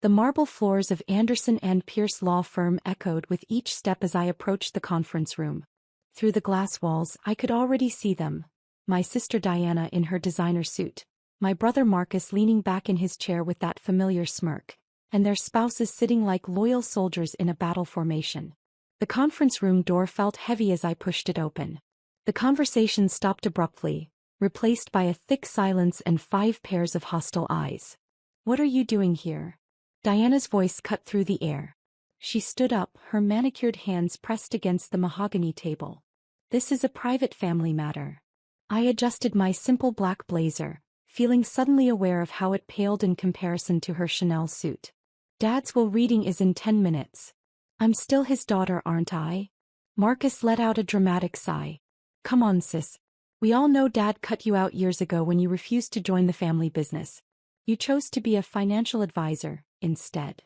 The marble floors of Anderson and Pierce law firm echoed with each step as I approached the conference room. Through the glass walls, I could already see them. My sister Diana in her designer suit, my brother Marcus leaning back in his chair with that familiar smirk, and their spouses sitting like loyal soldiers in a battle formation. The conference room door felt heavy as I pushed it open. The conversation stopped abruptly, replaced by a thick silence and 5 pairs of hostile eyes. "What are you doing here?" Diana's voice cut through the air. She stood up, her manicured hands pressed against the mahogany table. "This is a private family matter." I adjusted my simple black blazer, feeling suddenly aware of how it paled in comparison to her Chanel suit. "Dad's will reading is in 10 minutes. I'm still his daughter, aren't I?" Marcus let out a dramatic sigh. "Come on, sis. We all know Dad cut you out years ago when you refused to join the family business. You chose to be a financial advisor, instead."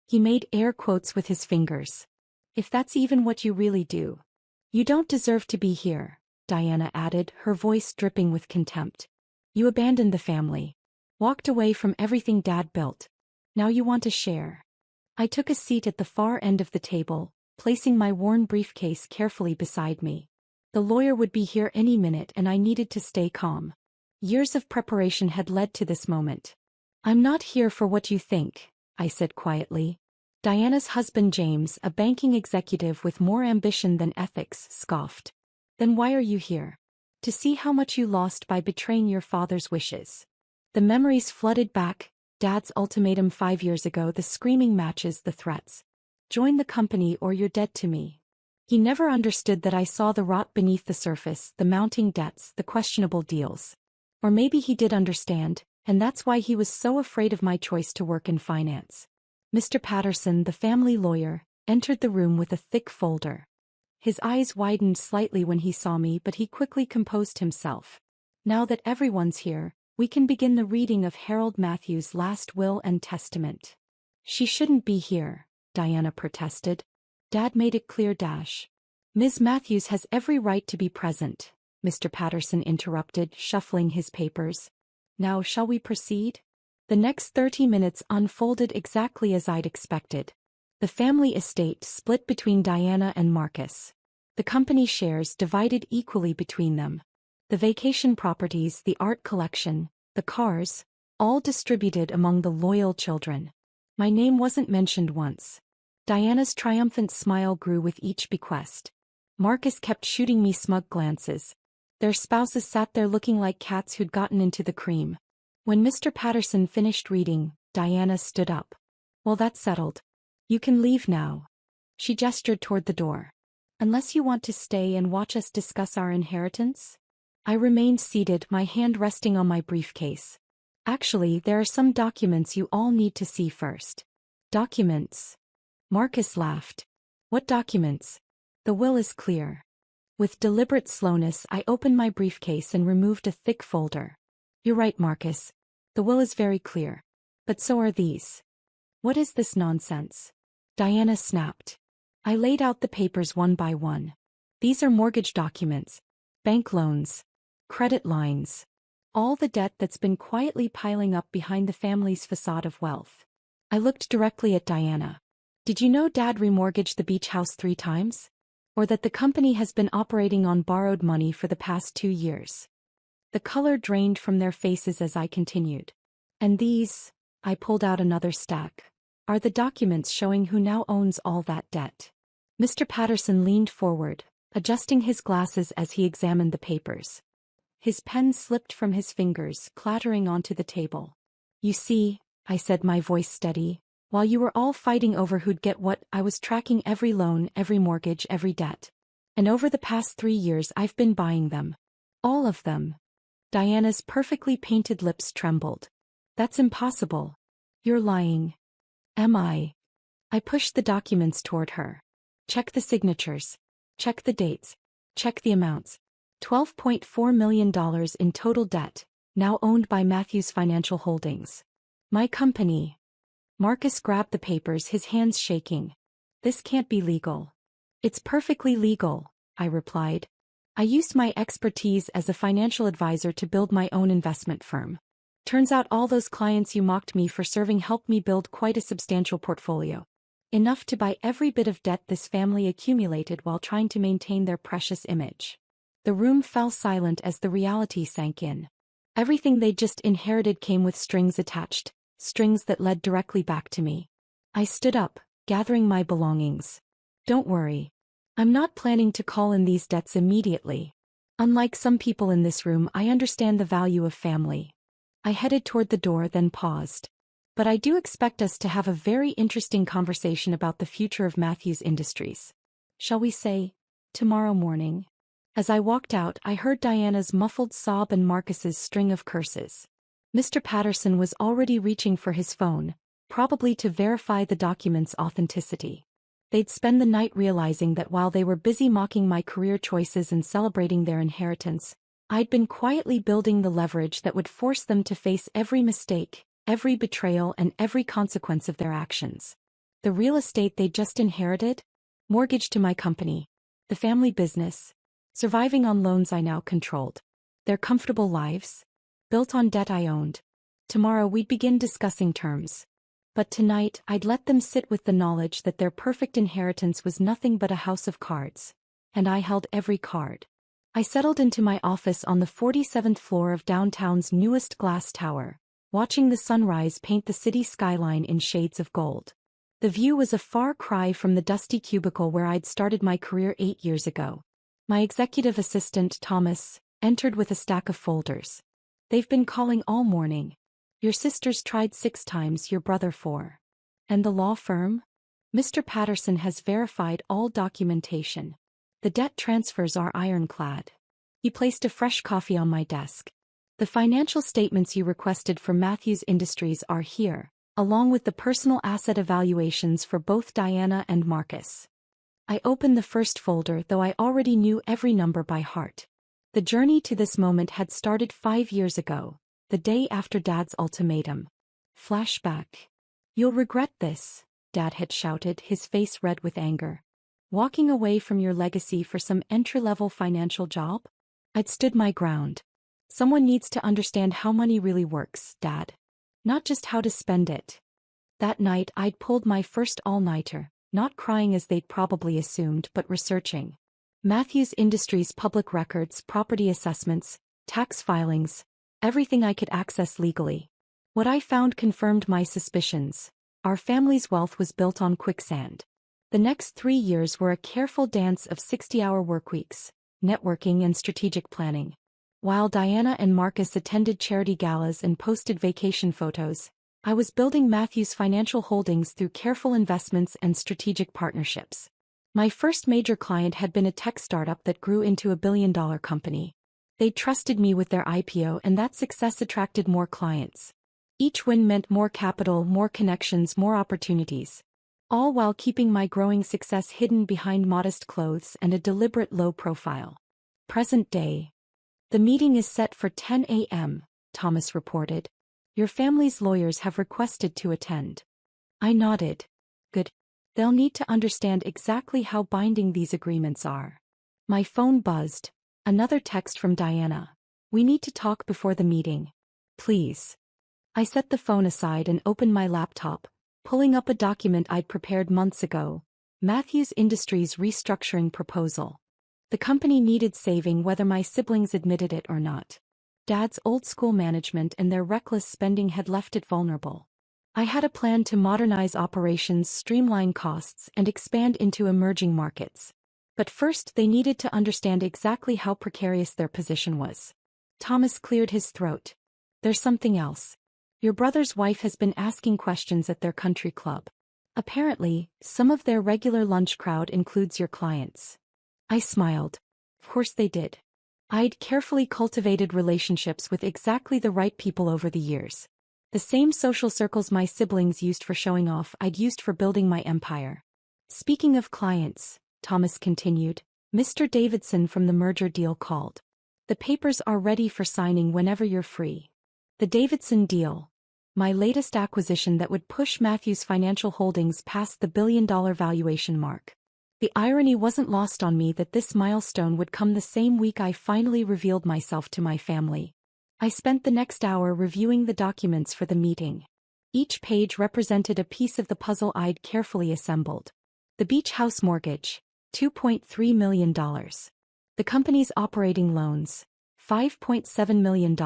He made air quotes with his fingers. "If that's even what you really do. You don't deserve to be here," Diana added, her voice dripping with contempt. "You abandoned the family. Walked away from everything Dad built. Now you want to share." I took a seat at the far end of the table, placing my worn briefcase carefully beside me. The lawyer would be here any minute and I needed to stay calm. Years of preparation had led to this moment. "I'm not here for what you think," I said quietly. Diana's husband James, a banking executive with more ambition than ethics, scoffed. "Then why are you here?" "To see how much you lost by betraying your father's wishes." The memories flooded back, Dad's ultimatum 5 years ago, the screaming matches, the threats. "Join the company or you're dead to me." He never understood that I saw the rot beneath the surface, the mounting debts, the questionable deals. Or maybe he did understand, and that's why he was so afraid of my choice to work in finance. Mr. Patterson, the family lawyer, entered the room with a thick folder. His eyes widened slightly when he saw me, but he quickly composed himself. "Now that everyone's here, we can begin the reading of Harold Matthews' last will and testament." "She shouldn't be here," Diana protested. "Dad made it clear. Ms. Matthews has every right to be present," Mr. Patterson interrupted, shuffling his papers. "Now shall we proceed?" The next 30 minutes unfolded exactly as I'd expected. The family estate split between Diana and Marcus. The company shares divided equally between them. The vacation properties, the art collection, the cars, all distributed among the loyal children. My name wasn't mentioned once. Diana's triumphant smile grew with each bequest. Marcus kept shooting me smug glances. Their spouses sat there looking like cats who'd gotten into the cream. When Mr. Patterson finished reading, Diana stood up. "Well, that's settled. You can leave now." She gestured toward the door. "Unless you want to stay and watch us discuss our inheritance?" I remained seated, my hand resting on my briefcase. "Actually, there are some documents you all need to see first." "Documents?" Marcus laughed. "What documents?" "The will is clear." With deliberate slowness, I opened my briefcase and removed a thick folder. "You're right, Marcus. The will is very clear. But so are these." "What is this nonsense?" Diana snapped. I laid out the papers one by one. "These are mortgage documents, bank loans, credit lines. All the debt that's been quietly piling up behind the family's facade of wealth." I looked directly at Diana. "Did you know Dad remortgaged the beach house 3 times? Or that the company has been operating on borrowed money for the past 2 years?" The color drained from their faces as I continued. "And these," I pulled out another stack, "are the documents showing who now owns all that debt." Mr. Patterson leaned forward, adjusting his glasses as he examined the papers. His pen slipped from his fingers, clattering onto the table. "You see," I said, my voice steady, "while you were all fighting over who'd get what, I was tracking every loan, every mortgage, every debt. And over the past 3 years I've been buying them. All of them." Diana's perfectly painted lips trembled. "That's impossible. You're lying." "Am I?" I pushed the documents toward her. "Check the signatures. Check the dates. Check the amounts. $12.4 million in total debt, now owned by Matthews Financial Holdings. My company." Marcus grabbed the papers, his hands shaking. "This can't be legal." "It's perfectly legal," I replied. "I used my expertise as a financial advisor to build my own investment firm. Turns out all those clients you mocked me for serving helped me build quite a substantial portfolio. Enough to buy every bit of debt this family accumulated while trying to maintain their precious image. The room fell silent as the reality sank in. Everything they just inherited came with strings attached, strings that led directly back to me. I stood up, gathering my belongings. Don't worry. I'm not planning to call in these debts immediately. Unlike some people in this room, I understand the value of family. I headed toward the door, then paused. But I do expect us to have a very interesting conversation about the future of Matthews Industries. Shall we say, tomorrow morning? As I walked out, I heard Diana's muffled sob and Marcus's string of curses. Mr. Patterson was already reaching for his phone, probably to verify the document's authenticity. They'd spend the night realizing that while they were busy mocking my career choices and celebrating their inheritance, I'd been quietly building the leverage that would force them to face every mistake, every betrayal, and every consequence of their actions. The real estate they'd just inherited? Mortgaged to my company. The family business. Surviving on loans I now controlled. Their comfortable lives? Built on debt I owned. Tomorrow we'd begin discussing terms. But tonight I'd let them sit with the knowledge that their perfect inheritance was nothing but a house of cards. And I held every card. I settled into my office on the 47th floor of downtown's newest glass tower, watching the sunrise paint the city skyline in shades of gold. The view was a far cry from the dusty cubicle where I'd started my career 8 years ago. My executive assistant, Thomas, entered with a stack of folders. They've been calling all morning. Your sister's tried 6 times, your brother 4. And the law firm? Mr. Patterson has verified all documentation. The debt transfers are ironclad. He placed a fresh coffee on my desk. The financial statements you requested for Matthews Industries are here, along with the personal asset evaluations for both Diana and Marcus. I opened the first folder, though I already knew every number by heart. The journey to this moment had started 5 years ago, the day after Dad's ultimatum. Flashback. You'll regret this, Dad had shouted, his face red with anger. Walking away from your legacy for some entry-level financial job? I'd stood my ground. Someone needs to understand how money really works, Dad. Not just how to spend it. That night I'd pulled my first all-nighter, not crying as they'd probably assumed, but researching. Matthews Industries public records, property assessments, tax filings, everything I could access legally. What I found confirmed my suspicions. Our family's wealth was built on quicksand. The next 3 years were a careful dance of 60-hour workweeks, networking and strategic planning. While Diana and Marcus attended charity galas and posted vacation photos, I was building Matthews Financial Holdings through careful investments and strategic partnerships. My first major client had been a tech startup that grew into a billion-dollar company. They trusted me with their IPO, and that success attracted more clients. Each win meant more capital, more connections, more opportunities. All while keeping my growing success hidden behind modest clothes and a deliberate low profile. Present day. The meeting is set for 10 a.m., Thomas reported. Your family's lawyers have requested to attend. I nodded. Good. They'll need to understand exactly how binding these agreements are. My phone buzzed. Another text from Diana. We need to talk before the meeting. Please. I set the phone aside and opened my laptop, pulling up a document I'd prepared months ago. Matthews Industries restructuring proposal. The company needed saving whether my siblings admitted it or not. Dad's old-school management and their reckless spending had left it vulnerable. I had a plan to modernize operations, streamline costs, and expand into emerging markets. But first they needed to understand exactly how precarious their position was. Thomas cleared his throat. There's something else. Your brother's wife has been asking questions at their country club. Apparently, some of their regular lunch crowd includes your clients. I smiled. Of course they did. I'd carefully cultivated relationships with exactly the right people over the years. The same social circles my siblings used for showing off, I'd used for building my empire. Speaking of clients, Thomas continued, Mr. Davidson from the merger deal called. The papers are ready for signing whenever you're free. The Davidson deal. My latest acquisition that would push Matthews Financial Holdings past the billion-dollar valuation mark. The irony wasn't lost on me that this milestone would come the same week I finally revealed myself to my family. I spent the next hour reviewing the documents for the meeting. Each page represented a piece of the puzzle I'd carefully assembled. The beach house mortgage, $2.3 million. The company's operating loans, $5.7 million.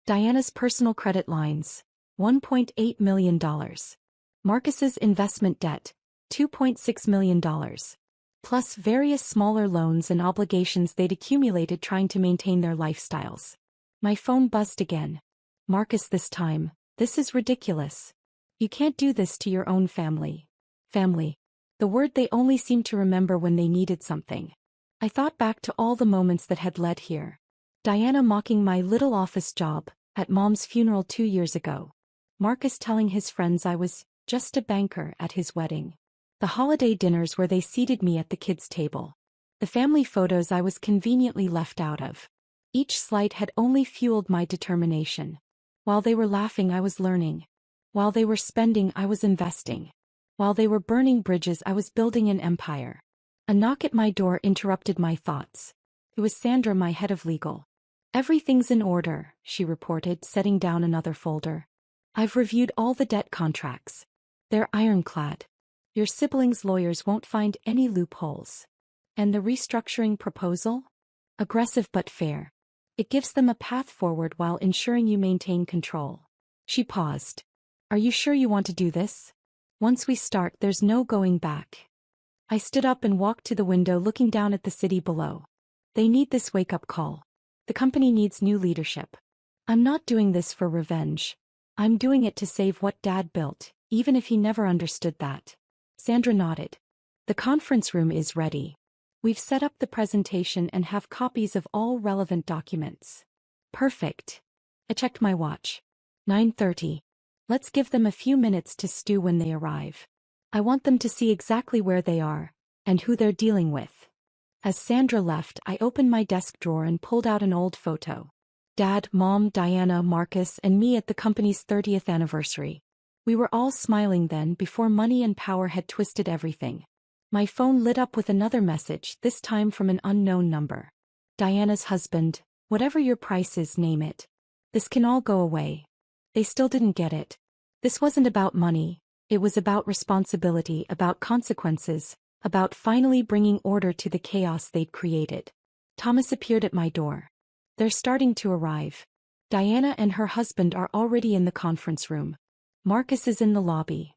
Diana's personal credit lines, $1.8 million. Marcus's investment debt, $2.6 million. Plus various smaller loans and obligations they'd accumulated trying to maintain their lifestyles. My phone buzzed again. Marcus, this time. This is ridiculous. You can't do this to your own family. Family. The word they only seemed to remember when they needed something. I thought back to all the moments that had led here. Diana mocking my little office job, at Mom's funeral 2 years ago. Marcus telling his friends I was just a banker at his wedding. The holiday dinners where they seated me at the kids' table. The family photos I was conveniently left out of. Each slight had only fueled my determination. While they were laughing, I was learning. While they were spending, I was investing. While they were burning bridges, I was building an empire. A knock at my door interrupted my thoughts. It was Sandra, my head of legal. Everything's in order, she reported, setting down another folder. I've reviewed all the debt contracts. They're ironclad. Your siblings' lawyers won't find any loopholes. And the restructuring proposal? Aggressive but fair. It gives them a path forward while ensuring you maintain control. She paused. Are you sure you want to do this? Once we start, there's no going back. I stood up and walked to the window, looking down at the city below. They need this wake-up call. The company needs new leadership. I'm not doing this for revenge. I'm doing it to save what Dad built, even if he never understood that. Sandra nodded. The conference room is ready. We've set up the presentation and have copies of all relevant documents. Perfect. I checked my watch. 9:30. Let's give them a few minutes to stew when they arrive. I want them to see exactly where they are, and who they're dealing with. As Sandra left, I opened my desk drawer and pulled out an old photo. Dad, Mom, Diana, Marcus, and me at the company's 30th anniversary. We were all smiling then, before money and power had twisted everything. My phone lit up with another message, this time from an unknown number. Diana's husband, whatever your price is, name it. This can all go away. They still didn't get it. This wasn't about money. It was about responsibility, about consequences, about finally bringing order to the chaos they'd created. Thomas appeared at my door. They're starting to arrive. Diana and her husband are already in the conference room. Marcus is in the lobby.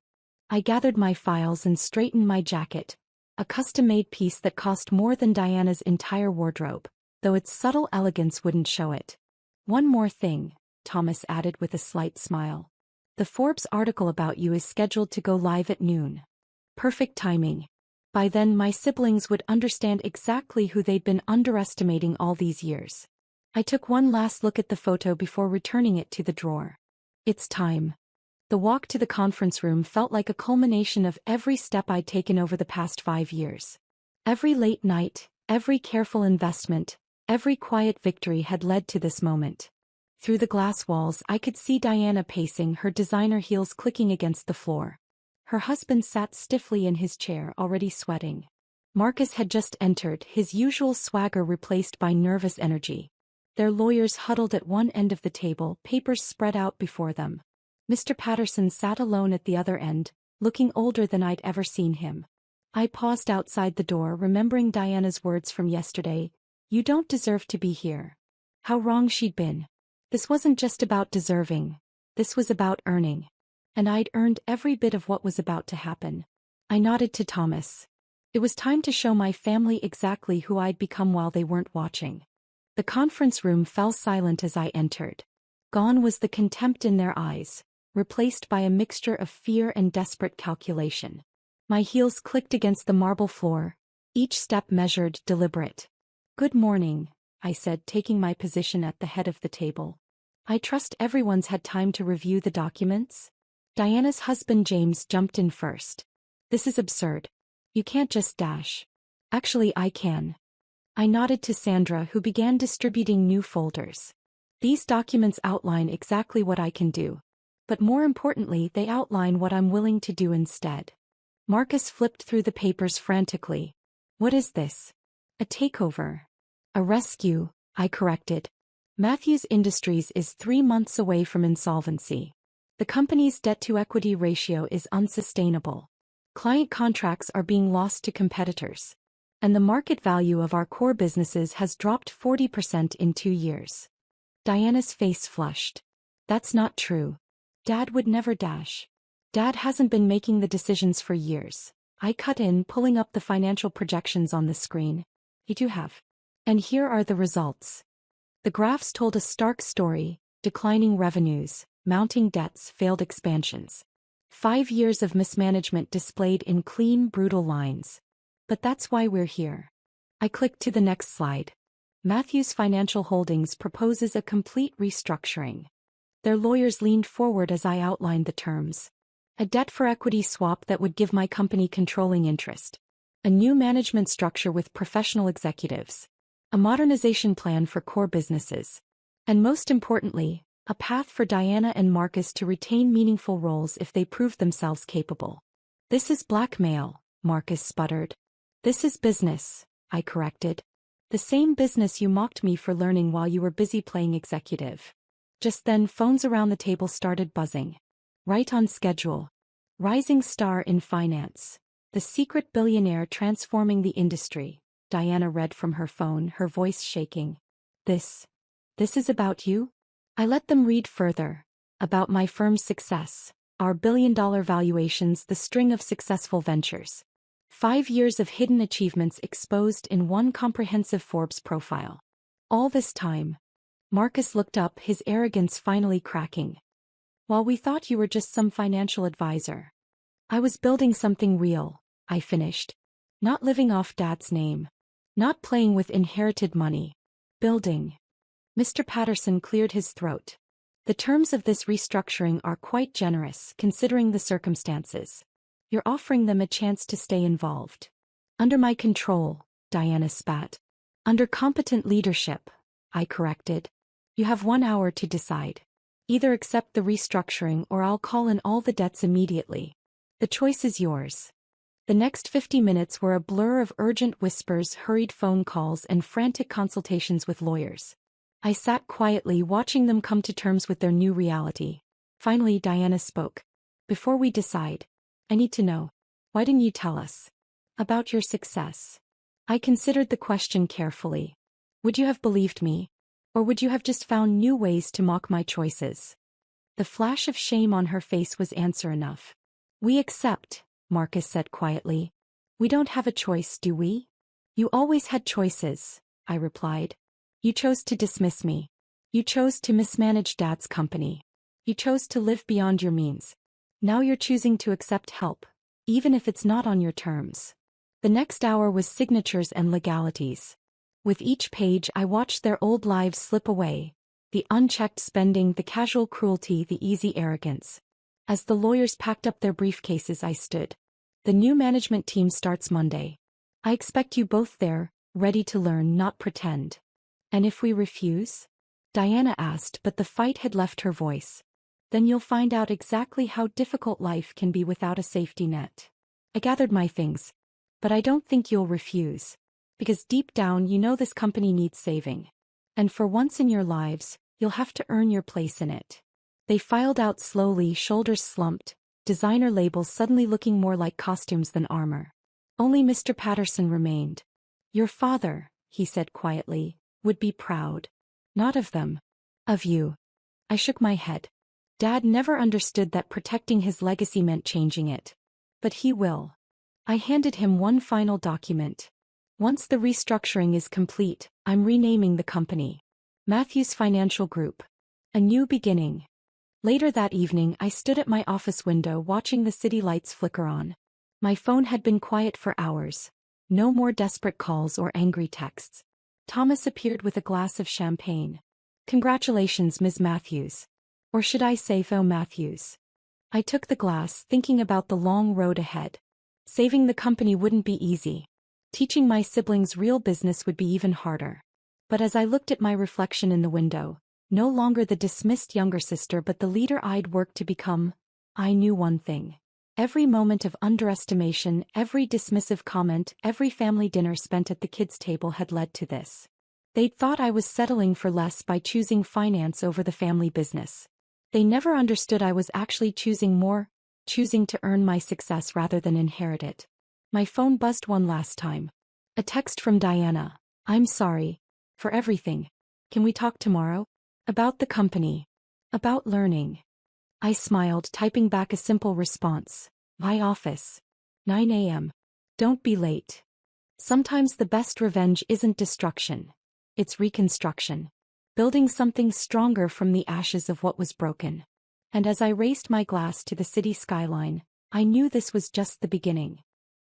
I gathered my files and straightened my jacket, a custom-made piece that cost more than Diana's entire wardrobe, though its subtle elegance wouldn't show it. One more thing, Thomas added with a slight smile. The Forbes article about you is scheduled to go live at noon. Perfect timing. By then my siblings would understand exactly who they'd been underestimating all these years. I took one last look at the photo before returning it to the drawer. It's time. The walk to the conference room felt like a culmination of every step I'd taken over the past 5 years. Every late night, every careful investment, every quiet victory had led to this moment. Through the glass walls I could see Diana pacing, her designer heels clicking against the floor. Her husband sat stiffly in his chair, already sweating. Marcus had just entered, his usual swagger replaced by nervous energy. Their lawyers huddled at one end of the table, papers spread out before them. Mr. Patterson sat alone at the other end, looking older than I'd ever seen him. I paused outside the door, remembering Diana's words from yesterday, "You don't deserve to be here." How wrong she'd been. This wasn't just about deserving. This was about earning. And I'd earned every bit of what was about to happen. I nodded to Thomas. It was time to show my family exactly who I'd become while they weren't watching. The conference room fell silent as I entered. Gone was the contempt in their eyes, replaced by a mixture of fear and desperate calculation. My heels clicked against the marble floor, each step measured, deliberate. "Good morning," I said, taking my position at the head of the table. "I trust everyone's had time to review the documents?" Diana's husband James jumped in first. "This is absurd. You can't just dash." "Actually, I can." I nodded to Sandra, who began distributing new folders. "These documents outline exactly what I can do. But more importantly, they outline what I'm willing to do instead." Marcus flipped through the papers frantically. "What is this?" "A takeover." "A rescue," I corrected. Matthews Industries is 3 months away from insolvency. The company's debt-to-equity ratio is unsustainable. Client contracts are being lost to competitors. And the market value of our core businesses has dropped 40% in 2 years. Diana's face flushed. That's not true. Dad would never dash. Dad hasn't been making the decisions for years. I cut in, pulling up the financial projections on the screen. You do have. And here are the results. The graphs told a stark story: declining revenues, mounting debts, failed expansions. 5 years of mismanagement displayed in clean, brutal lines. But that's why we're here. I clicked to the next slide. Matthews Financial Holdings proposes a complete restructuring. Their lawyers leaned forward as I outlined the terms. A debt-for-equity swap that would give my company controlling interest. A new management structure with professional executives. A modernization plan for core businesses. And most importantly, a path for Diana and Marcus to retain meaningful roles if they prove themselves capable. This is blackmail, Marcus sputtered. This is business, I corrected. The same business you mocked me for learning while you were busy playing executive. Just then, phones around the table started buzzing. Right on schedule. Rising star in finance. The secret billionaire transforming the industry. Diana read from her phone, her voice shaking. This is about you? I let them read further. About my firm's success. Our billion-dollar valuations, the string of successful ventures. 5 years of hidden achievements exposed in one comprehensive Forbes profile. All this time. Marcus looked up, his arrogance finally cracking. While we thought you were just some financial advisor. I was building something real, I finished. Not living off Dad's name. Not playing with inherited money. Building. Mr. Patterson cleared his throat. The terms of this restructuring are quite generous, considering the circumstances. You're offering them a chance to stay involved. Under my control, Diana spat. Under competent leadership, I corrected. You have 1 hour to decide. Either accept the restructuring or I'll call in all the debts immediately. The choice is yours. The next 50 minutes were a blur of urgent whispers, hurried phone calls, and frantic consultations with lawyers. I sat quietly watching them come to terms with their new reality. Finally, Diana spoke. Before we decide, I need to know. Why didn't you tell us about your success? I considered the question carefully. Would you have believed me? Or would you have just found new ways to mock my choices? The flash of shame on her face was answer enough. We accept, Marcus said quietly. We don't have a choice, do we? You always had choices, I replied. You chose to dismiss me. You chose to mismanage Dad's company. You chose to live beyond your means. Now you're choosing to accept help, even if it's not on your terms. The next hour was signatures and legalities. With each page I watched their old lives slip away, the unchecked spending, the casual cruelty, the easy arrogance. As the lawyers packed up their briefcases, I stood. The new management team starts Monday. I expect you both there, ready to learn, not pretend. And if we refuse? Diana asked, but the fight had left her voice. Then you'll find out exactly how difficult life can be without a safety net. I gathered my things. But I don't think you'll refuse. Because deep down you know this company needs saving. And for once in your lives, you'll have to earn your place in it. They filed out slowly, shoulders slumped, designer labels suddenly looking more like costumes than armor. Only Mr. Patterson remained. Your father, he said quietly, would be proud. Not of them. Of you. I shook my head. Dad never understood that protecting his legacy meant changing it. But he will. I handed him one final document. Once the restructuring is complete, I'm renaming the company. Matthews Financial Group. A new beginning. Later that evening, I stood at my office window watching the city lights flicker on. My phone had been quiet for hours. No more desperate calls or angry texts. Thomas appeared with a glass of champagne. Congratulations, Ms. Matthews. Or should I say Theo Matthews? I took the glass, thinking about the long road ahead. Saving the company wouldn't be easy. Teaching my siblings real business would be even harder. But as I looked at my reflection in the window, no longer the dismissed younger sister but the leader I'd worked to become, I knew one thing. Every moment of underestimation, every dismissive comment, every family dinner spent at the kids' table had led to this. They'd thought I was settling for less by choosing finance over the family business. They never understood I was actually choosing more, choosing to earn my success rather than inherit it. My phone buzzed one last time. A text from Diana. I'm sorry. For everything. Can we talk tomorrow? About the company. About learning. I smiled, typing back a simple response. My office. 9 a.m. Don't be late. Sometimes the best revenge isn't destruction. It's reconstruction. Building something stronger from the ashes of what was broken. And as I raised my glass to the city skyline, I knew this was just the beginning.